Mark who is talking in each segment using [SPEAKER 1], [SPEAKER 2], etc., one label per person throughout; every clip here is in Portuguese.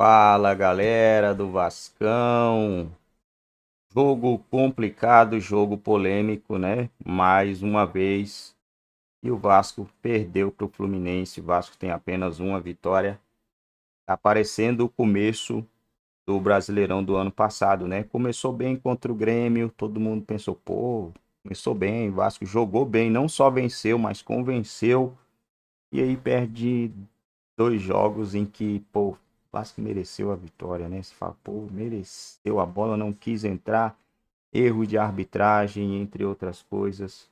[SPEAKER 1] Fala galera do Vascão, jogo complicado, jogo polêmico, né? Mais uma vez, e o Vasco perdeu para o Fluminense. O Vasco tem apenas uma vitória, tá parecendo o começo do Brasileirão do ano passado, né? Começou bem contra o Grêmio, todo mundo pensou, pô, começou bem, o Vasco jogou bem, não só venceu, mas convenceu, e aí perde dois jogos em que, pô, o Vasco mereceu a vitória, né? Você fala, pô, mereceu, a bola não quis entrar, erro de arbitragem, entre outras coisas.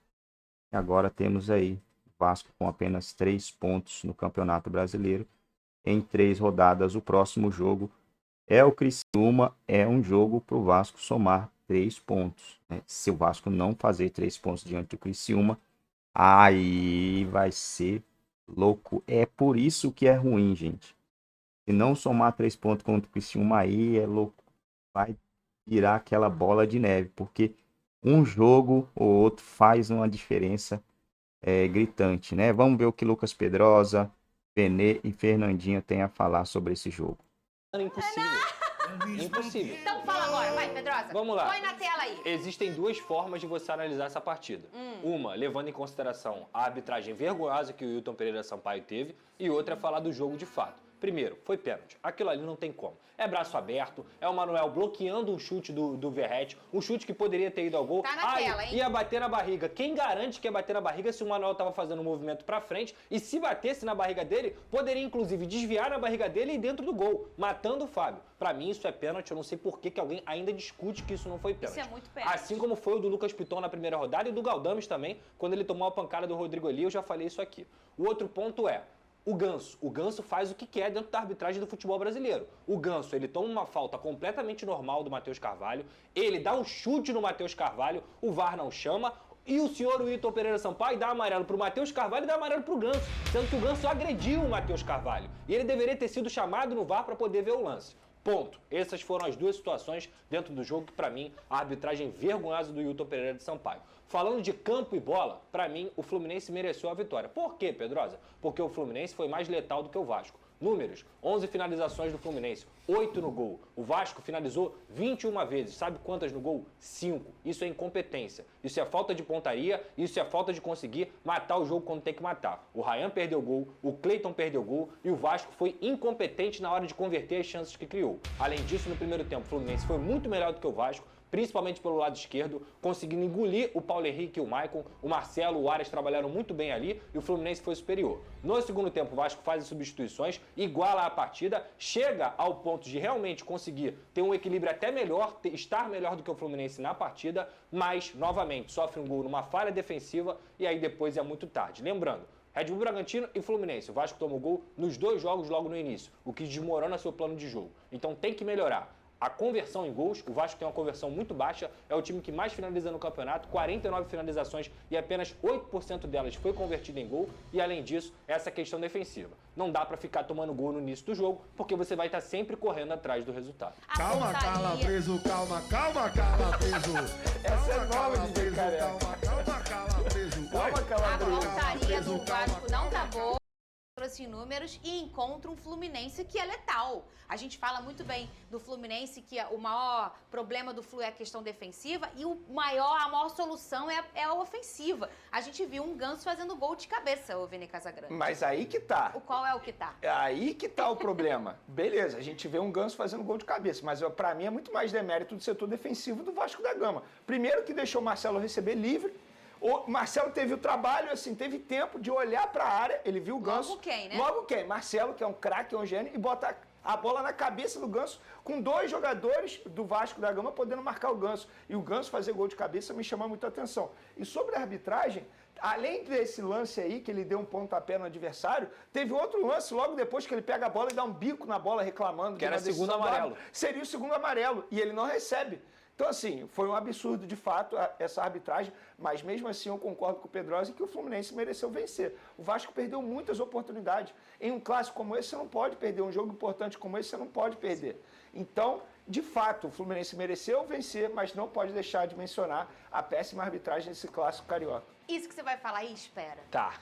[SPEAKER 1] E agora temos aí o Vasco com apenas 3 pontos no Campeonato Brasileiro. Em 3 rodadas, o próximo jogo é o Criciúma, é um jogo para o Vasco somar 3 pontos, né? Se o Vasco não fazer 3 pontos diante do Criciúma, aí vai ser louco. É por isso que é ruim, gente. Se não somar 3 pontos contra o Criciúma, aí é louco. Vai virar aquela bola de neve, porque um jogo ou outro faz uma diferença gritante, né? Vamos ver o que Lucas Pedrosa, Benê e Fernandinho têm a falar sobre esse jogo.
[SPEAKER 2] Impossível. Impossível.
[SPEAKER 3] Então fala agora, vai, Pedrosa.
[SPEAKER 2] Vamos lá.
[SPEAKER 3] Põe na tela aí.
[SPEAKER 2] Existem duas formas de você analisar essa partida. Uma, levando em consideração a arbitragem vergonhosa que o Wilton Pereira Sampaio teve, e outra é falar do jogo de fato. Primeiro, foi pênalti. Aquilo ali não tem como. É braço aberto, é o Manuel bloqueando um chute do Verratti, um chute que poderia ter ido ao gol.
[SPEAKER 3] Tá na tela, hein?
[SPEAKER 2] Ia bater na barriga. Quem garante que ia bater na barriga se o Manuel tava fazendo um movimento pra frente e se batesse na barriga dele, poderia inclusive desviar na barriga dele e dentro do gol, matando o Fábio. Pra mim isso é pênalti, eu não sei por que alguém ainda discute que isso não foi pênalti.
[SPEAKER 3] Isso é muito pênalti.
[SPEAKER 2] Assim como foi o do Lucas Piton na primeira rodada e do Galdames também, quando ele tomou a pancada do Rodrigo Eli, eu já falei isso aqui. O outro ponto é o Ganso. O Ganso faz o que quer dentro da arbitragem do futebol brasileiro. O Ganso, ele toma uma falta completamente normal do Matheus Carvalho, ele dá um chute no Matheus Carvalho, o VAR não chama, e o senhor Wilton Pereira Sampaio dá amarelo pro Matheus Carvalho e dá amarelo pro Ganso, sendo que o Ganso agrediu o Matheus Carvalho. E ele deveria ter sido chamado no VAR para poder ver o lance. Ponto. Essas foram as duas situações dentro do jogo que, para mim, a arbitragem vergonhosa do Wilton Pereira de Sampaio. Falando de campo e bola, para mim, o Fluminense mereceu a vitória. Por quê, Pedrosa? Porque o Fluminense foi mais letal do que o Vasco. Números, 11 finalizações do Fluminense, 8 no gol. O Vasco finalizou 21 vezes. Sabe quantas no gol? 5. Isso é incompetência. Isso é falta de pontaria, isso é falta de conseguir matar o jogo quando tem que matar. O Ryan perdeu gol, o Cleiton perdeu gol e o Vasco foi incompetente na hora de converter as chances que criou. Além disso, no primeiro tempo, o Fluminense foi muito melhor do que o Vasco, principalmente pelo lado esquerdo, conseguindo engolir o Paulo Henrique e o Maicon. O Marcelo, o Arias trabalharam muito bem ali e o Fluminense foi superior. No segundo tempo, o Vasco faz as substituições, iguala a partida, chega ao ponto de realmente conseguir ter um equilíbrio até melhor, estar melhor do que o Fluminense na partida, mas, novamente, sofre um gol numa falha defensiva e aí depois é muito tarde. Lembrando, Red Bull Bragantino e Fluminense. O Vasco tomou gol nos dois jogos logo no início, o que desmorona seu plano de jogo. Então tem que melhorar. A conversão em gols, o Vasco tem uma conversão muito baixa, é o time que mais finaliza no campeonato, 49 finalizações e apenas 8% delas foi convertida em gol, e além disso, essa questão defensiva. Não dá pra ficar tomando gol no início do jogo, porque você vai estar sempre correndo atrás do resultado.
[SPEAKER 4] Calma, Carla Preso, calma, Carla Preso.
[SPEAKER 2] Essa é nova, DJ Careca.
[SPEAKER 4] Calma, Carla Preso.
[SPEAKER 2] Calma, Carla
[SPEAKER 3] A
[SPEAKER 2] Preso.
[SPEAKER 3] pontaria do Vasco não tá boa. Trouxe números e encontra um Fluminense que é letal. A gente fala muito bem do Fluminense, que o maior problema do Flu é a questão defensiva e a maior solução é a ofensiva. A gente viu um Ganso fazendo gol de cabeça, o Vini Casagrande.
[SPEAKER 5] Mas aí que tá.
[SPEAKER 3] Qual é o que tá?
[SPEAKER 5] Aí que tá o problema. Beleza, a gente vê um Ganso fazendo gol de cabeça, mas pra mim é muito mais demérito do setor defensivo do Vasco da Gama. Primeiro que deixou o Marcelo receber livre. O Marcelo teve o trabalho, assim, teve tempo de olhar para a área, ele viu o Ganso.
[SPEAKER 3] Logo quem, né?
[SPEAKER 5] Logo quem? Marcelo, que é um craque, é um gênio, e bota a bola na cabeça do Ganso, com dois jogadores do Vasco da Gama podendo marcar o Ganso. E o Ganso fazer gol de cabeça me chama muita atenção. E sobre a arbitragem, além desse lance aí, que ele deu um pontapé no adversário, teve outro lance logo depois que ele pega a bola e dá um bico na bola reclamando.
[SPEAKER 2] Que era segundo amarelo.
[SPEAKER 5] Seria o segundo amarelo, e ele não recebe. Então, assim, foi um absurdo, de fato, essa arbitragem, mas mesmo assim eu concordo com o Pedrosa que o Fluminense mereceu vencer. O Vasco perdeu muitas oportunidades. Em um clássico como esse, você não pode perder. Um jogo importante como esse, você não pode perder. Então, de fato, o Fluminense mereceu vencer, mas não pode deixar de mencionar a péssima arbitragem desse clássico carioca.
[SPEAKER 3] Isso que você vai falar aí, espera.
[SPEAKER 2] Tá,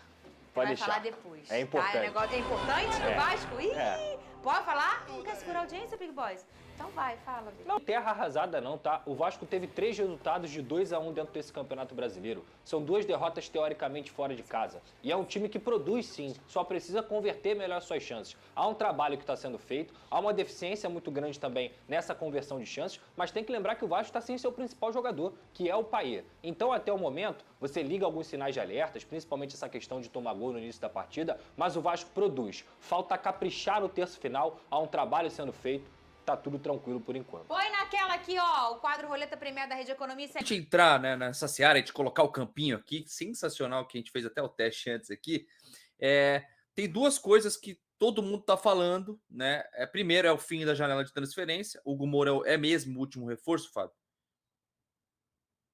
[SPEAKER 2] pode
[SPEAKER 3] Vai
[SPEAKER 2] deixar.
[SPEAKER 3] falar depois.
[SPEAKER 2] É importante.
[SPEAKER 3] Tá? O negócio é importante no Vasco? Ih, pode falar? por audiência, Big Boys? Então vai, fala, Big.
[SPEAKER 2] Não, terra arrasada não, tá? O Vasco teve 3 resultados de 2-1 dentro desse Campeonato Brasileiro. São 2 derrotas teoricamente fora de casa. E é um time que produz sim, só precisa converter melhor suas chances. Há um trabalho que está sendo feito, há uma deficiência muito grande também nessa conversão de chances, mas tem que lembrar que o Vasco está sem seu principal jogador, que é o Payet. Então, até o momento, você liga alguns sinais de alertas, principalmente essa questão de tomar gol no início da partida, mas o Vasco produz. Falta caprichar no terço final, há um trabalho sendo feito. Tá tudo tranquilo por enquanto.
[SPEAKER 3] Põe naquela aqui, ó, o quadro Roleta Premiada da Rede Economia.
[SPEAKER 6] A gente entrar, né, nessa seara de colocar o campinho aqui, sensacional, que a gente fez até o teste antes aqui, tem duas coisas que todo mundo tá falando, né? Primeiro é o fim da janela de transferência. O Hugo Moura é mesmo o último reforço, Fábio?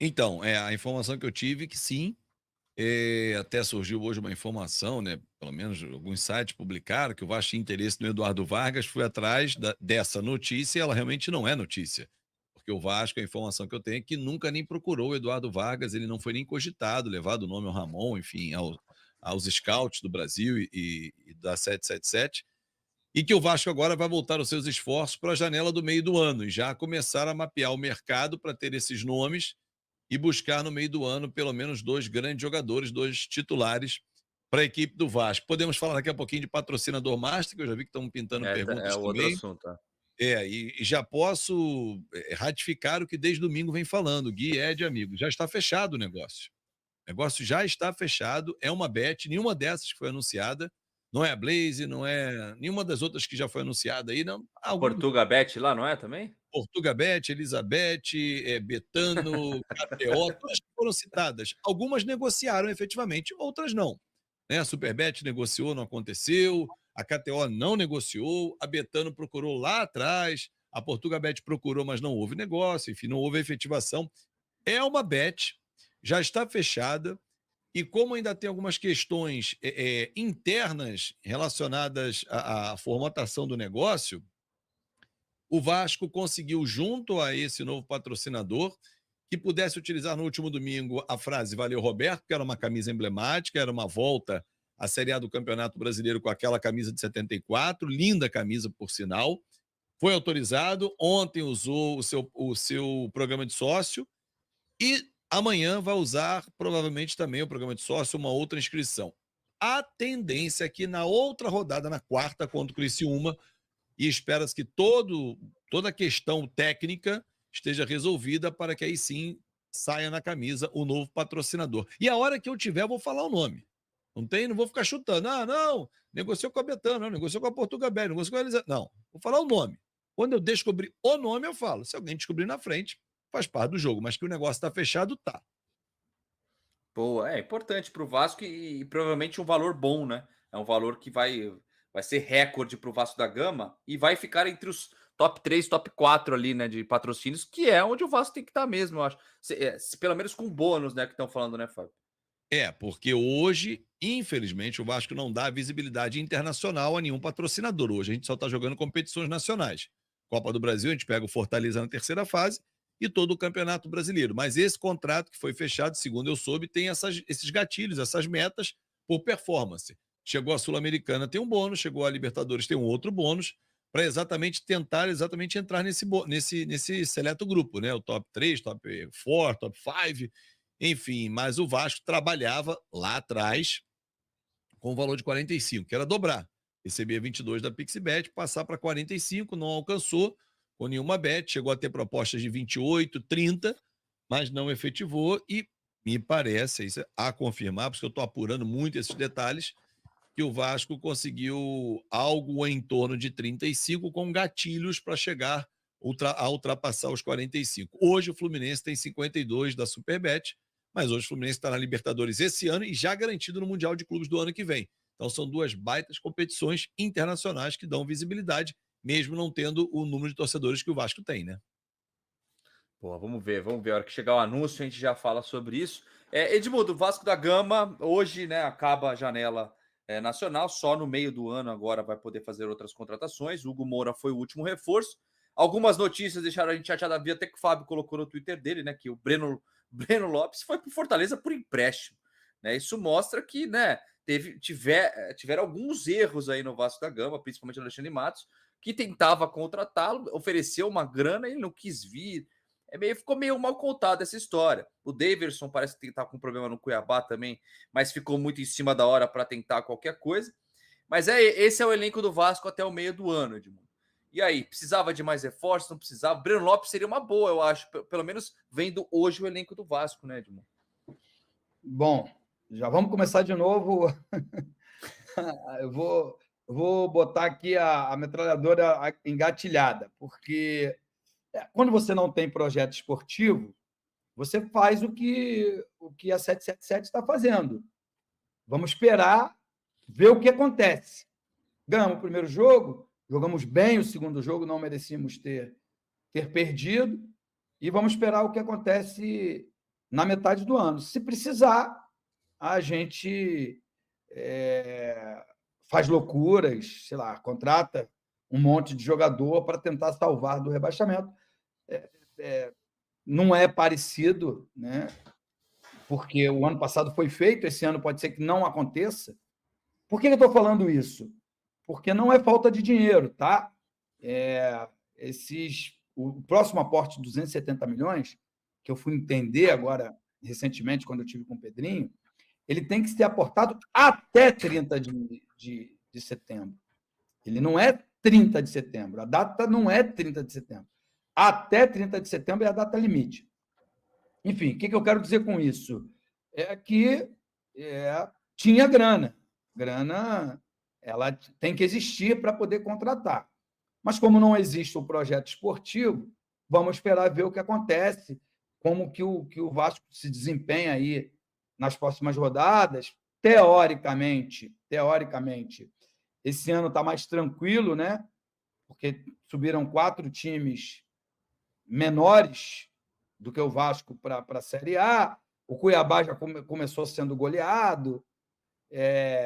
[SPEAKER 7] Então, a informação que eu tive que sim, até surgiu hoje uma informação, né? Pelo menos alguns sites publicaram que o Vasco tinha interesse no Eduardo Vargas, fui atrás dessa notícia e ela realmente não é notícia. Porque o Vasco, a informação que eu tenho é que nunca nem procurou o Eduardo Vargas, ele não foi nem cogitado, levado o nome ao Ramon, enfim, aos scouts do Brasil e da 777, e que o Vasco agora vai voltar os seus esforços para a janela do meio do ano e já começar a mapear o mercado para ter esses nomes e buscar no meio do ano pelo menos 2 grandes jogadores, 2 titulares para a equipe do Vasco. Podemos falar daqui a pouquinho de patrocinador master, que eu já vi que estão pintando perguntas
[SPEAKER 6] outro
[SPEAKER 7] também.
[SPEAKER 6] assunto, tá?
[SPEAKER 7] E já posso ratificar o que desde domingo vem falando, Gui, Ed, amigo, já está fechado o negócio. O negócio já está fechado, é uma bet, nenhuma dessas que foi anunciada, não é a Blaze, não é nenhuma das outras que já foi anunciada aí, não.
[SPEAKER 6] Portuga Bet lá, não é também?
[SPEAKER 7] Portugabet, Elizabeth, Betano, KTO, todas que foram citadas. Algumas negociaram efetivamente, outras não. Né? A Superbet negociou, não aconteceu. A KTO não negociou. A Betano procurou lá atrás. A Portugabet procurou, mas não houve negócio. Enfim, não houve efetivação. É uma bet, já está fechada. E como ainda tem algumas questões internas relacionadas à formatação do negócio, o Vasco conseguiu, junto a esse novo patrocinador, que pudesse utilizar no último domingo a frase "Valeu, Roberto", que era uma camisa emblemática, era uma volta à Série A do Campeonato Brasileiro com aquela camisa de 74, linda camisa, por sinal. Foi autorizado, ontem usou o seu programa de sócio e amanhã vai usar, provavelmente, também o programa de sócio, uma outra inscrição. A tendência é que na outra rodada, na quarta, contra o Criciúma, e espera-se que toda a questão técnica esteja resolvida para que aí sim saia na camisa o novo patrocinador. E a hora que eu tiver, eu vou falar o nome. Não vou ficar chutando. Não, negociou com a Betano, não, negociou com a Portugabet, negociou com a Elisa. Não, vou falar o nome. Quando eu descobrir o nome, eu falo. Se alguém descobrir na frente, faz parte do jogo. Mas que o negócio está fechado, tá.
[SPEAKER 6] Boa, é importante para o Vasco e provavelmente um valor bom, né? É um valor que vai ser recorde para o Vasco da Gama e vai ficar entre os top 3, top 4 ali, né, de patrocínios, que é onde o Vasco tem que estar mesmo, eu acho. Pelo menos com bônus, né, que estão falando, né, Fábio?
[SPEAKER 7] Porque hoje, infelizmente, o Vasco não dá visibilidade internacional a nenhum patrocinador. Hoje a gente só está jogando competições nacionais. Copa do Brasil, a gente pega o Fortaleza na terceira fase e todo o Campeonato Brasileiro. Mas esse contrato que foi fechado, segundo eu soube, tem esses gatilhos, essas metas por performance. Chegou a Sul-Americana, tem um bônus, chegou a Libertadores, tem um outro bônus, para tentar entrar nesse seleto grupo, né? O top 3, top 4, top 5, enfim. Mas o Vasco trabalhava lá atrás com o valor de 45, que era dobrar. Recebia 22 da Pixibet, passar para 45, não alcançou com nenhuma bet, chegou a ter propostas de 28, 30, mas não efetivou e me parece, isso é a confirmar, porque eu estou apurando muito esses detalhes, que o Vasco conseguiu algo em torno de 35 com gatilhos para chegar a ultrapassar os 45. Hoje o Fluminense tem 52 da Superbet, mas hoje o Fluminense está na Libertadores esse ano e já garantido no Mundial de Clubes do ano que vem. Então são 2 baitas competições internacionais que dão visibilidade, mesmo não tendo o número de torcedores que o Vasco tem, né?
[SPEAKER 6] Pô, vamos ver. A hora que chegar o anúncio, a gente já fala sobre isso. Edmundo, o Vasco da Gama, hoje, né, acaba a janela nacional, só no meio do ano agora vai poder fazer outras contratações. O Hugo Moura foi o último reforço. Algumas notícias deixaram a gente chateado, havia até que o Fábio colocou no Twitter dele, né, que o Breno Lopes foi para o Fortaleza por empréstimo. Né? Isso mostra que, né, tiveram alguns erros aí no Vasco da Gama, principalmente o Alexandre Matos, que tentava contratá-lo, ofereceu uma grana e ele não quis vir. Ficou meio mal contada essa história. O Daverson parece que tá com problema no Cuiabá também, mas ficou muito em cima da hora para tentar qualquer coisa. Mas esse é o elenco do Vasco até o meio do ano, Edmundo. E aí, precisava de mais reforços? Não precisava? Breno Lopes seria uma boa, eu acho, pelo menos vendo hoje o elenco do Vasco, né, Edmundo?
[SPEAKER 8] Bom, já vamos começar de novo. Eu vou botar aqui a metralhadora engatilhada, porque quando você não tem projeto esportivo, você faz o que a 777 está fazendo. Vamos esperar ver o que acontece. Ganhamos o primeiro jogo, jogamos bem o segundo jogo, não merecíamos ter perdido, e vamos esperar o que acontece na metade do ano. Se precisar, a gente faz loucuras, sei lá, contrata um monte de jogador para tentar salvar do rebaixamento. Não é parecido, né? Porque o ano passado foi feito, esse ano pode ser que não aconteça. Por que eu estou falando isso? Porque não é falta de dinheiro, tá? O próximo aporte de 270 milhões, que eu fui entender agora recentemente, quando eu tive com o Pedrinho, ele tem que ser aportado até 30 de setembro. Ele não é 30 de setembro. A data não é 30 de setembro. Até 30 de setembro é a data limite. Enfim, o que eu quero dizer com isso? É que tinha grana. Grana, ela tem que existir para poder contratar. Mas como não existe o projeto esportivo, vamos esperar ver o que acontece, como que o Vasco se desempenha aí nas próximas rodadas. Teoricamente, esse ano está mais tranquilo, né? Porque subiram 4 times menores do que o Vasco para a Série A. O Cuiabá já começou sendo goleado.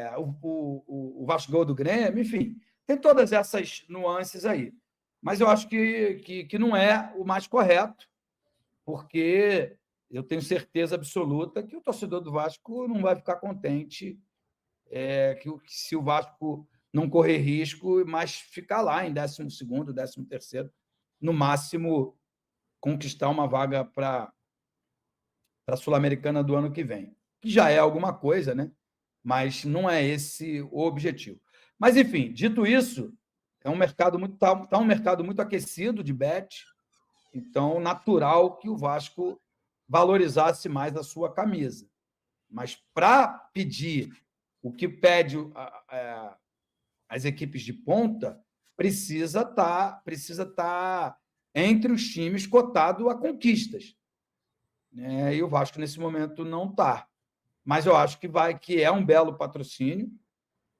[SPEAKER 8] O Vasco ganhou do Grêmio, enfim, tem todas essas nuances aí. Mas eu acho que não é o mais correto, porque eu tenho certeza absoluta que o torcedor do Vasco não vai ficar contente se o Vasco não correr risco, mas ficar lá em 12º, 13º, no máximo conquistar uma vaga para a Sul-Americana do ano que vem, que já é alguma coisa, né? Mas não é esse o objetivo. Mas, enfim, dito isso, é um mercado tá um mercado muito aquecido de bet, então natural que o Vasco valorizasse mais a sua camisa. Mas para pedir o que pede as equipes de ponta, precisa estar entre os times cotado a conquistas. E o Vasco, nesse momento, não está. Mas eu acho que é um belo patrocínio,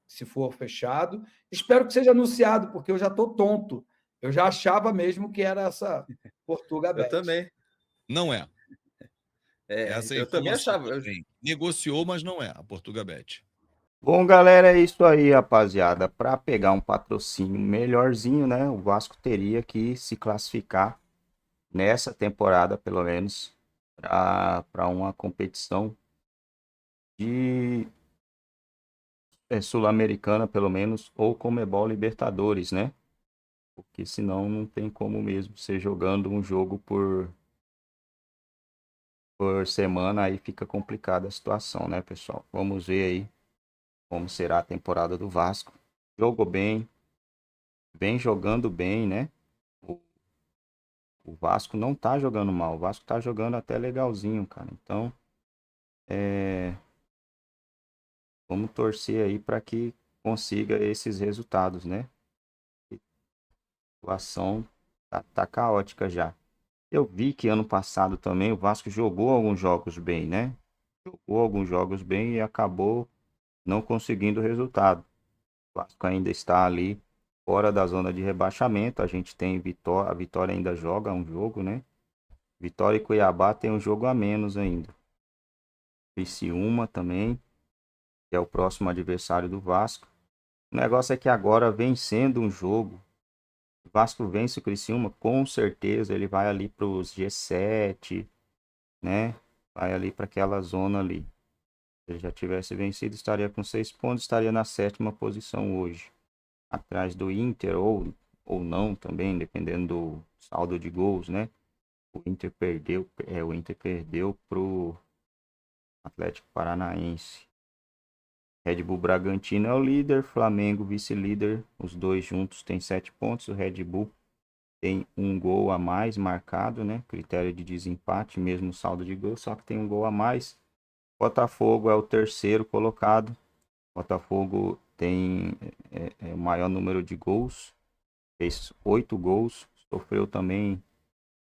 [SPEAKER 8] se for fechado. Espero que seja anunciado, porque eu já estou tonto. Eu já achava mesmo que era essa Portuga Bet.
[SPEAKER 6] Eu também.
[SPEAKER 7] Não é.
[SPEAKER 6] Eu também achava.
[SPEAKER 7] Negociou, mas não é a Portuga Bet.
[SPEAKER 1] Bom, galera, é isso aí, rapaziada. Para pegar um patrocínio melhorzinho, né? O Vasco teria que se classificar nessa temporada, pelo menos, para uma competição de Sul-Americana, pelo menos, ou Conmebol Libertadores, né? Porque senão não tem como mesmo ser jogando um jogo por semana, aí fica complicada a situação, né, pessoal? Vamos ver aí como será a temporada do Vasco. Jogou bem, vem jogando bem, né? O Vasco não tá jogando mal, o Vasco tá jogando até legalzinho, cara. Então, vamos torcer aí para que consiga esses resultados, né? A situação tá caótica já. Eu vi que ano passado também o Vasco jogou alguns jogos bem, né? Jogou alguns jogos bem e acabou não conseguindo resultado. O Vasco ainda está ali fora da zona de rebaixamento. A gente tem Vitória, a Vitória ainda joga um jogo, né? Vitória e Cuiabá tem um jogo a menos ainda. Criciúma também, que é o próximo adversário do Vasco. O negócio é que agora, vencendo um jogo, o Vasco vence o Criciúma, com certeza ele vai ali para os G7, né? Vai ali para aquela zona ali. Se ele já tivesse vencido, estaria com 6 pontos, estaria na 7ª posição hoje. Atrás do Inter ou ou não também, dependendo do saldo de gols, né? O Inter perdeu pro Atlético Paranaense. Red Bull Bragantino é o líder, Flamengo vice-líder, os dois juntos têm 7 pontos, o Red Bull tem um gol a mais marcado, né? Critério de desempate, mesmo saldo de gol, só que tem um gol a mais. Botafogo é o terceiro colocado. Botafogo tem o maior número de gols, fez 8 gols, sofreu também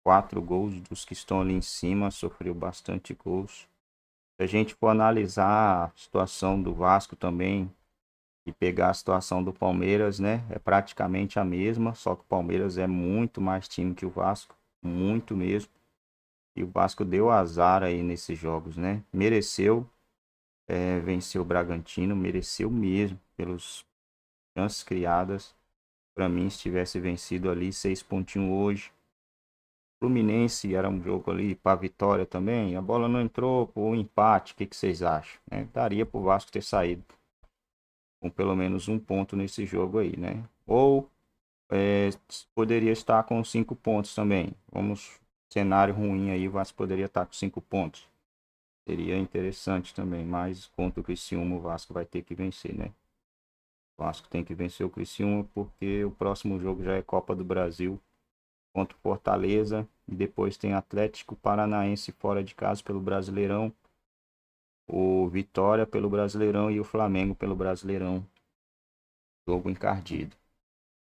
[SPEAKER 1] 4 gols dos que estão ali em cima, sofreu bastante gols. Se a gente for analisar a situação do Vasco também e pegar a situação do Palmeiras, né? É praticamente a mesma, só que o Palmeiras é muito mais time que o Vasco, muito mesmo. E o Vasco deu azar aí nesses jogos, né? Mereceu vencer o Bragantino, mereceu mesmo pelos chances criadas. Para mim, se tivesse vencido ali 6 pontinhos hoje. Fluminense era um jogo ali para vitória também. A bola não entrou por um empate. O que vocês acham? Daria para o Vasco ter saído com pelo menos um ponto nesse jogo aí, né? Ou poderia estar com 5 pontos também. Cenário ruim aí, o Vasco poderia estar com 5 pontos. Seria interessante também, mas contra o Criciúma o Vasco vai ter que vencer, né? O Vasco tem que vencer o Criciúma porque o próximo jogo já é Copa do Brasil contra o Fortaleza e depois tem Atlético Paranaense fora de casa pelo Brasileirão, o Vitória pelo Brasileirão e o Flamengo pelo Brasileirão. Jogo encardido.